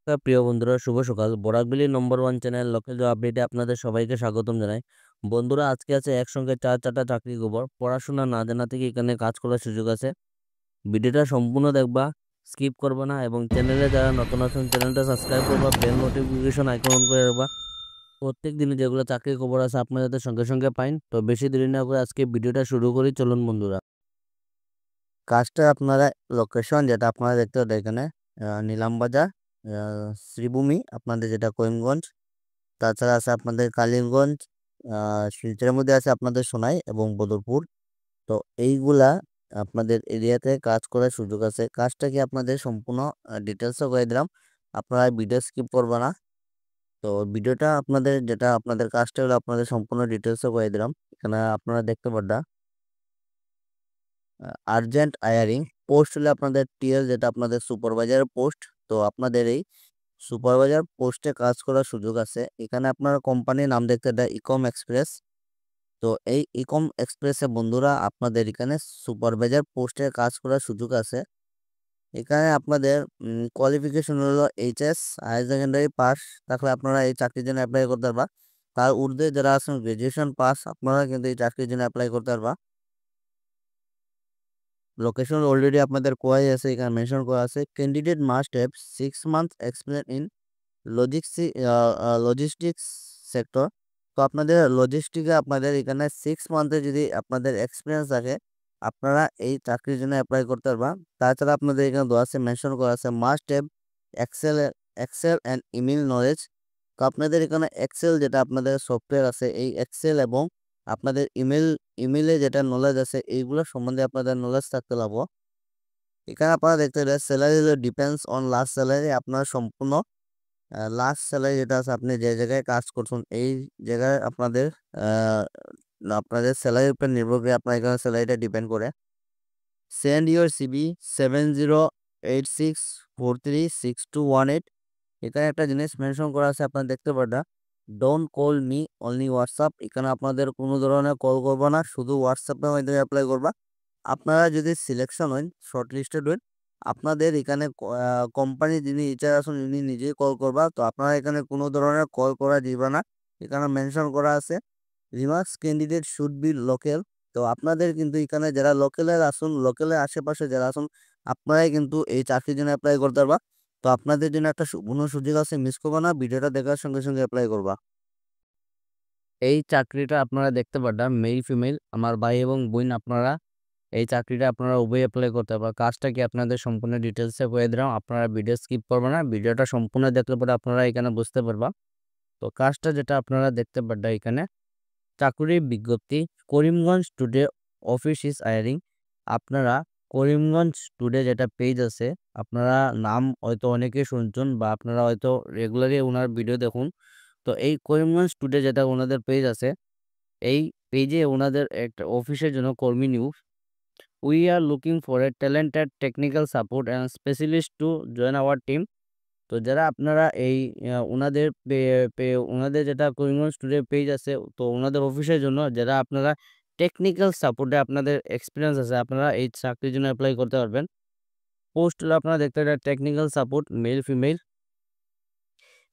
প্রিয় বন্ধুরা, শুভ সকাল। বরাকবিলি নম্বর 1 চ্যানেল লোকাল জব আপডেটে আপনাদের সবাইকে স্বাগতম জানাই। বন্ধুরা, আজকে আছে একসঙ্গে 4টা চাকরি খবর। পড়াশোনা না জানা থেকে এখানে কাজ করার সুযোগ আছে। ভিডিওটা সম্পূর্ণ দেখবা, স্কিপ করবে না, এবং চ্যানেলে যারা নতুন আছেন চ্যানেলটা সাবস্ক্রাইব করবা, বেল নোটিফিকেশন আইকন অন করে রাখবা। প্রত্যেক দিনে যেগুলো চাকরির খবর আছে আপনারা যাতে সঙ্গে সঙ্গে পাইন। তো বেশি দেরি না করে আজকে ভিডিওটা শুরু করি, চলুন বন্ধুরা। কাজটা আপনারা লোকেশন যেটা আপনারা দেখতে পাবেন এখানে নিলামবাজার, শ্রীভূমি আপনাদের যেটা করিমগঞ্জ। তাছাড়া আছে আপনাদের কালিগঞ্জ, শিলচরের মধ্যে আছে আপনাদের সোনাই এবং বদরপুর। তো এইগুলা আপনাদের এরিয়াতে কাজ করার সুযোগ আছে। কাজটা কি আপনাদের সম্পূর্ণ ডিটেলসও করে দিলাম, আপনারা ভিডিও স্কিপ করবে না। তো ভিডিওটা আপনাদের যেটা আপনাদের কাজটা হলো আপনাদের সম্পূর্ণ ডিটেলসও করে দিলাম। এখানে আপনারা দেখতে পারবেন আর্জেন্ট হায়ারিং পোস্ট হলে আপনাদের টিএল যেটা আপনাদের সুপারভাইজারের পোস্ট। তো আপনাদের এই সুপারভাইজার পোস্টে কাজ করার সুযোগ আছে। এখানে আপনার কোম্পানির নাম দেখতে দেয় ইকম এক্সপ্রেস। তো এই ইকম এক্সপ্রেসে বন্ধুরা আপনাদের এখানে সুপারভাইজার পোস্টে কাজ করার সুযোগ আছে। এখানে আপনাদের কোয়ালিফিকেশন হলো এইচএস হায়ার সেকেন্ডারি পাস থাকলে আপনারা এই চাকরির জন্য অ্যাপ্লাই করতে পারবা। তার ঊর্ধ্বে যারা আছেন গ্রাজুয়েশন পাস আপনারা কিন্তু এই চাকরির জন্য অ্যাপ্লাই করতে পারবা। লোকেশন অলরেডি আপনাদের কোয়াই আছে, এখানে মেনশন করা আছে। Candidate must have 6 month experience in logistics sector. তো আপনাদের লজিস্টিকে আপনাদের এখানে 6 মান্থে যদি আপনাদের এক্সপিরিয়েন্স থাকে আপনারা এই চাকরির জন্য অ্যাপ্লাই করতে পারবা। তাছাড়া আপনাদের এখানে দেওয়া আছে, মেনশন করা আছে must have Excel Excel and email knowledge. তো আপনাদের এখানে এক্সেল যেটা আপনাদের সফটওয়্যার আছে এই এক্সেল এবং আপনাদের ইমেলে যেটা নলেজ আছে এইগুলো সম্বন্ধে আপনাদের নলেজ থাকতে লাগবো। এখানে আপনারা দেখতে পারেন salary depends on last salary. আপনার সম্পূর্ণ লাস্ট স্যালারি যেটা আছে আপনি যে জায়গায় কাজ করছেন এই জায়গায় আপনাদের স্যালারির উপর নির্ভর করে আপনার এখানে স্যালারিটা ডিপেন্ড করে। Send your CB 7086436218। এখানে একটা জিনিস মেনশন করা আছে আপনারা দেখতে পারবেন, don't call me only WhatsApp. এখানে আপনাদের কোনো ধরনের কল করবো না, শুধু হোয়াটসঅ্যাপের মাধ্যমে অ্যাপ্লাই করবা। আপনারা যদি সিলেকশন হন, শর্ট লিস্টেড হন, আপনাদের এখানে কোম্পানি যিনি এইচআর আছেন উনি নিজেই কল করবা। তো আপনারা এখানে কোনো ধরনের কল করা যাবে না। এখানে মেনশন করা আছে remarks candidate should be local. তো আপনাদের কিন্তু এখানে যারা লোকালের আসুন, লোকালের আশেপাশে যারা আসুন আপনারাই কিন্তু এই চাকরির জন্য অ্যাপ্লাই করতে পারবা। তো আপনাদের জন্য একটা সুবর্ণ সুযোগ আছে, মিস করবা না, ভিডিওটা দেখার সঙ্গে সঙ্গে অ্যাপ্লাই করবা। এই চাকরিটা আপনারা দেখতে পারবেন মেল ফিমেল আমার ভাই এবং বোন, আপনারা এই চাকরিটা আপনারা উভয় অ্যাপ্লাই করতে পারবেন। কাজটা কি আপনাদের সম্পূর্ণ ডিটেলসে বলে দিলাম, আপনারা ভিডিও স্কিপ করবেন না, ভিডিওটা সম্পূর্ণ দেখলে পরে আপনারা এখানে বুঝতে পারবা। তো কাজটা যেটা আপনারা দেখতে পারবেন এখানে চাকরির বিজ্ঞপ্তি, Karimganj today office is hiring. আপনারা করিমগঞ্জ টুডে যেটা পেজ আছে আপনারা নাম হয়তো অনেকে শুনছেন বা আপনারা হয়তো রেগুলারলি ওনার ভিডিও দেখুন। তো এই করিমগঞ্জ টুডে যেটা ওনাদের পেজ আছে এই পেজে ওনাদের একটা অফিসের জন্য কর্মী নিয়োগ। We are looking for a talented technical support and specialist to join our team. তো যারা আপনারা এই ওনাদের ওনাদের যেটা করিমগঞ্জ টুডে পেজ আছে তো ওনাদের অফিসের জন্য যারা আপনারা টেকনিক্যাল সাপোর্টে আপনাদের এক্সপিরিয়েন্স আছে আপনারা এই চাকরির জন্য অ্যাপ্লাই করতে পারবেন। পোস্ট হলো আপনারা দেখতে পারেন technical support male female.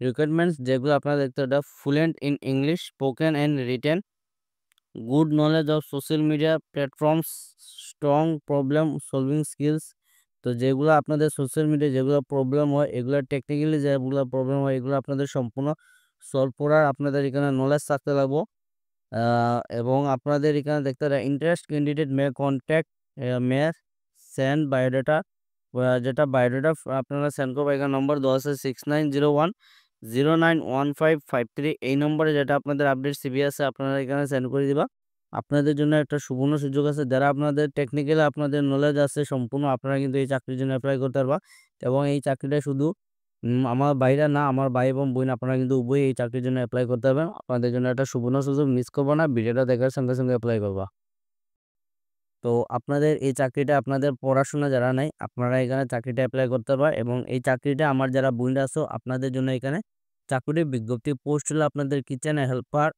Requirements যেগুলো আপনারা দেখতে পারেন fluent in English spoken and written, good knowledge of social media platforms, strong problem solving skills. তো যেগুলো আপনাদের সোশ্যাল মিডিয়া যেগুলো প্রবলেম হয় এগুলো টেকনিক্যালি যেগুলো প্রবলেম হয় এগুলো আপনাদের সম্পূর্ণ সলভ করার আপনাদের এখানে নলেজ থাকতে লাগবো। এবং আপনাদের এখানে দেখতে পারেন ইন্টারেস্ট ক্যান্ডিডেট মে কন্ট্যাক্ট মে সেন্ড বায়োডাটা। যেটা বায়োডাটা আপনারা সেন্ড করবো, এখানে নম্বর দেওয়া আছে 6901091553। এই নম্বরে যেটা আপনাদের আপডেট সিবি আছে আপনারা এখানে সেন্ড করে দিবা। আপনাদের জন্য একটা সুবর্ণ সুযোগ আছে, যারা আপনাদের টেকনিক্যালি আপনাদের নলেজ আছে সম্পূর্ণ আপনারা কিন্তু এই চাকরির জন্য অ্যাপ্লাই করতে পারবা। এবং এই চাকরিটা শুধু আমার ভাইরা না, আমার ভাই এবং বোন আপনারা কিন্তু উভয়ই এই চাকরির জন্য অ্যাপ্লাই করতে পারবেন। আপনাদের জন্য একটা সুবর্ণ সুযোগ, মিস করবো না, ভিডিওটা দেখার সঙ্গে সঙ্গে অ্যাপ্লাই করবা। তো আপনাদের এই চাকরিটা আপনাদের পড়াশোনা যারা নাই আপনারা এখানে চাকরিটা অ্যাপ্লাই করতে পারবেন। এবং এই চাকরিটা আমার যারা বোনরা আছো আপনাদের জন্য এখানে চাকরির বিজ্ঞপ্তি পোস্ট হলো আপনাদের কিচেন হেল্পার।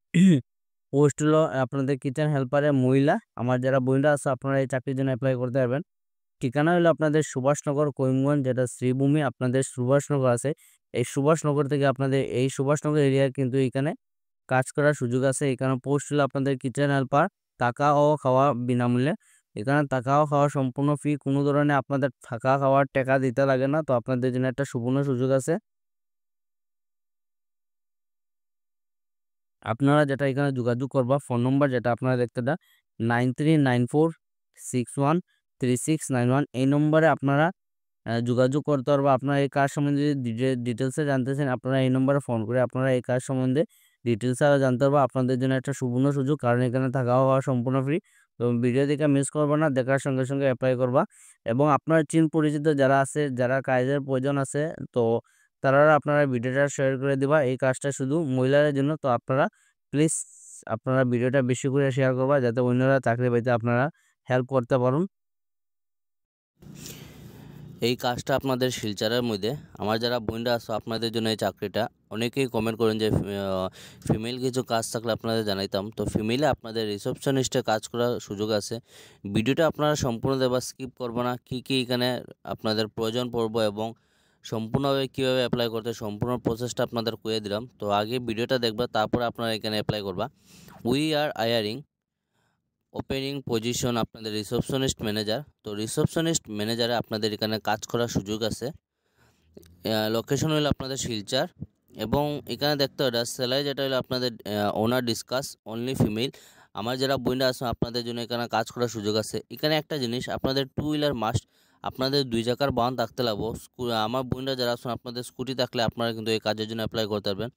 পোস্ট হলো আপনাদের কিচেন হেল্পারের মহিলা। আমার যারা বোনরা আছে আপনারা এই চাকরির জন্য অ্যাপ্লাই করতে পারবেন। ঠিকানা হলো আপনাদের সুভাষনগর করিমগঞ্জ যেটা শ্রীভূমি আপনাদের সুভাষনগর আছে এই সুভাষনগর থেকে আপনাদের এই সুভাষনগর এরিয়া কিন্তু এখানে কাজ করার সুযোগ আছে। এখানে পোস্ট হলো আপনাদের কিচেন হেল্পার, থাকা ও খাওয়া বিনামূল্যে। এখানে থাকা ও খাওয়া সম্পূর্ণ ফ্রি, কোনো ধরনের আপনাদের থাকা খাওয়ার টাকা দিতে লাগে না। তো আপনাদের জন্য একটা সুবর্ণ সুযোগ আছে। আপনারা যেটা এখানে যোগাযোগ করবা, ফোন নম্বর যেটা আপনারা দেখতে দেন 9394613691, এই নম্বরে আপনারা যোগাযোগ করতে পারবো। আপনারা এই কাজ সম্বন্ধে ডিটেলসে জানতে চান, আপনারা এই নম্বরে ফোন করে আপনারা এই কাজ সম্বন্ধে ডিটেলসে আরও জানতে পারবো। আপনাদের জন্য একটা সুবর্ণ সুযোগ, কারণ এখানে থাকা হওয়া সম্পূর্ণ ফ্রি। তো ভিডিও দেখে মিস করবা না, দেখার সঙ্গে সঙ্গে অ্যাপ্লাই করবা। এবং আপনার চিন পরিচিত যারা আছে, যারা কাজের প্রয়োজন আছে, তো তারা আপনারা ভিডিওটা শেয়ার করে দিবা। এই কাজটা শুধু মহিলাদের জন্য। তো আপনারা প্লিজ আপনারা ভিডিওটা বেশি করে শেয়ার করবা, যাতে অন্যরা চাকরি পাইতে আপনারা হেল্প করতে পারুন। এই কাজটা আপনাদের শিলচরের মধ্যে। আমার যারা বোনরা আছো আপনাদের জন্য এই চাকরিটা, অনেকেই কমেন্ট করেন যে ফিমেল কিছু কাজ থাকলে আপনাদের জানাইতাম। তো ফিমেলে আপনাদের রিসেপশনিস্টে কাজ করার সুযোগ আছে। ভিডিওটা আপনারা সম্পূর্ণ দেবা, স্কিপ করবো না। কি কি এখানে আপনাদের প্রয়োজন পড়বো এবং সম্পূর্ণভাবে কীভাবে অ্যাপ্লাই করতে সম্পূর্ণ প্রসেসটা আপনাদের কয়ে দিলাম। তো আগে ভিডিওটা দেখবা, তারপরে আপনারা এখানে অ্যাপ্লাই করবা। We are hiring opening position আপনাদের রিসেপশনিস্ট ম্যানেজার। তো রিসেপশনিস্ট ম্যানেজারে আপনাদের এখানে কাজ করার সুযোগ আছে। লোকেশন হলো আপনাদের শিলচর। এবং এখানে দেখতে হবে স্যালারি যেটা হলো আপনাদের ওনার ডিসকাস অনলি ফিমেল। আমার যারা বোনরা আছে আপনাদের জন্য এখানে কাজ করার সুযোগ আছে। এখানে একটা জিনিস, আপনাদের 2 হুইলার মাস্ট, আপনাদের 2 চাকার বাহন থাকতে লাগবো। আমার বোনরা যারা আছেন আপনাদের স্কুটি থাকলে আপনারা কিন্তু এই কাজের জন্য অ্যাপ্লাই করতে পারবেন।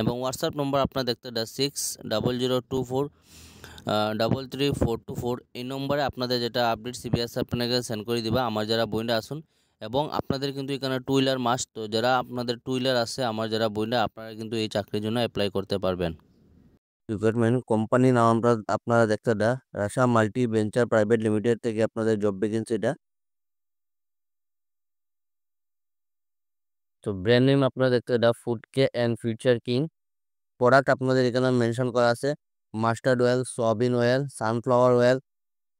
এবং হোয়াটসঅ্যাপ নম্বর আপনারা দেখতে 6002433424, এই নম্বরে আপনাদের যেটা আপডেট সিবি আছে আপনাকে সেন্ড করে দিবা আমার যারা বোনরা আসুন। এবং আপনাদের কিন্তু এখানে 2 হুইলার মাস্ট। তো যারা আপনাদের 2 হুইলার আছে আমার যারা বোনরা, আপনারা কিন্তু এই চাকরির জন্য অ্যাপ্লাই করতে পারবেন। রিক্রুটমেন্ট কোম্পানি নাম আপনারা দেখতে রাশা মাল্টি ভেঞ্চার প্রাইভেট লিমিটেড থেকে আপনাদের জব ভ্যাকেন্সিটা। তো ব্র্যান্ড নেম আপনারা দেখতে ফুড কে অ্যান্ড ফিউচার কিং। প্রোডাক্ট আপনাদের এখানে মেনশন করা আছে mustard oil, soybean oil, sunflower oil,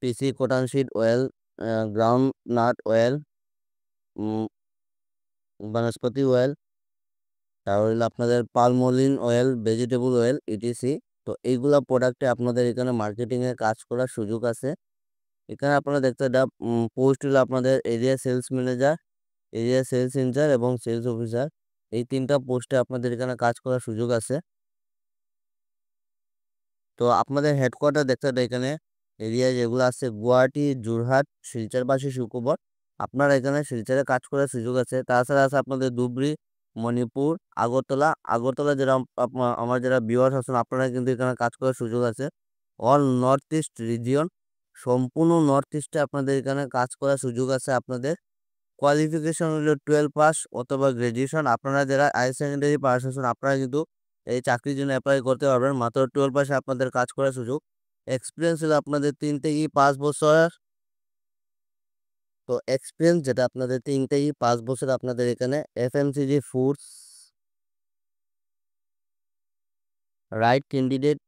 পিসি cottonseed oil, ground nut oil, vanaspati oil, তারপর হলো আপনাদের palmolein oil, vegetable oil, etc. তো এইগুলা প্রোডাক্টে আপনাদের এখানে মার্কেটিংয়ে কাজ করার সুযোগ আছে। এখানে আপনারা দেখতে পোস্ট হলো আপনাদের area sales manager, area sales incharge এবং সেলস অফিসার। এই 3টা পোস্টে আপনাদের এখানে কাজ করার সুযোগ আছে। তো আপনাদের হেডকোয়ার্টার দেখতে এখানে এরিয়া যেগুলো আছে গুয়াহাটি, যোরহাট, শিলচরবাসী সুখবর। আপনারা এখানে শিলচরে কাজ করার সুযোগ আছে। তাছাড়া আছে আপনাদের ধুবড়ি, মণিপুর, আগরতলা। আগরতলা যারা আমার যারা ভিউয়ার্স আছেন আপনারা কিন্তু এখানে কাজ করার সুযোগ আছে। অল নর্থ ইস্ট রিজিয়ন, সম্পূর্ণ নর্থ ইস্টে আপনাদের এখানে কাজ করার সুযোগ আছে। আপনাদের কোয়ালিফিকেশন হলো 12 পাস অথবা গ্রাজুয়েশন। আপনারা যারা হায়ার সেকেন্ডারি পাস আছেন আপনারা কিন্তু এই চাকরির জন্য অ্যাপ্লাই করতে পারবেন। মাত্র 12 পাসে আপনাদের কাজ করার সুযোগ। এক্সপিরিয়েন্স হলো আপনাদের 3 থেকে 5 বছর। তো এক্সপিরিয়েন্স যেটা আপনাদের 3 থেকে 5 বছর আপনাদের এখানে FMCG foods right candidate,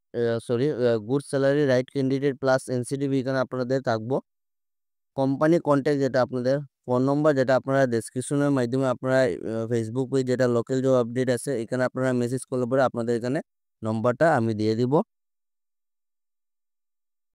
good salary, right candidate plus NCDB এখানে আপনাদের থাকবো। কোম্পানি কন্ট্যাক্ট যেটা আপনাদের ফোন নম্বর যেটা আপনারা ডেসক্রিপশনের মাধ্যমে আপনারা ফেসবুক পেজ যেটা লোকাল জব আপডেট আছে এখানে আপনারা মেসেজ করলে পরে আপনাদের এখানে নম্বরটা আমি দিয়ে দিব।